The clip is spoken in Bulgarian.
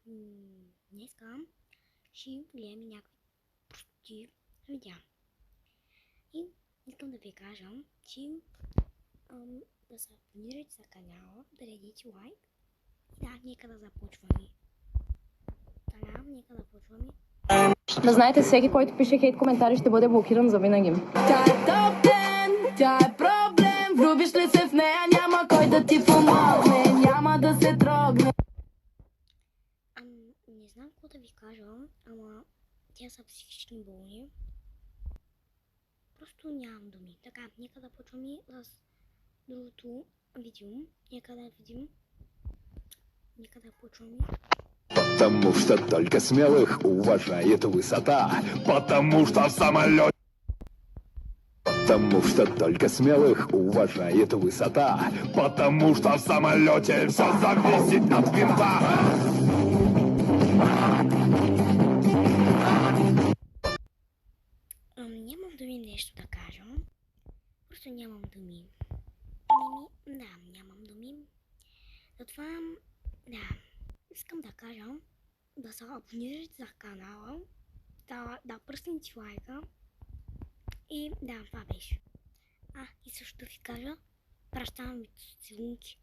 Днеска ще гледаме някакви прости видеа. И искам да ви кажа, че да се абонирате за канала, да дадете лайк. И да, нека да започваме. Така, нека да почваме. Да знаете, всеки, който пише хейт коментари, ще бъде блокиран за винаги. Тя е топ 10, тя е проблем. Влюбиш ли се в нея, няма кой да ти помогне. Няма да се трогне. Не знам какво да ви кажа, ама тя са психични болни. Просто нямам думи. Така, нека да почваме с другото видео. Нека да видим. Нека да почваме. Потому что только смелых уважает высота. Потому что в самолете... Потому что только смелых уважает высота. Потому что в самолете все зависит от винта. Нямам думи нещо да кажа. Просто нямам думи. Нямам думи. Затова, искам да кажа да се абонирате за канала, да пръснете лайка и това беше. И също ви кажа, пращавам ви целунки.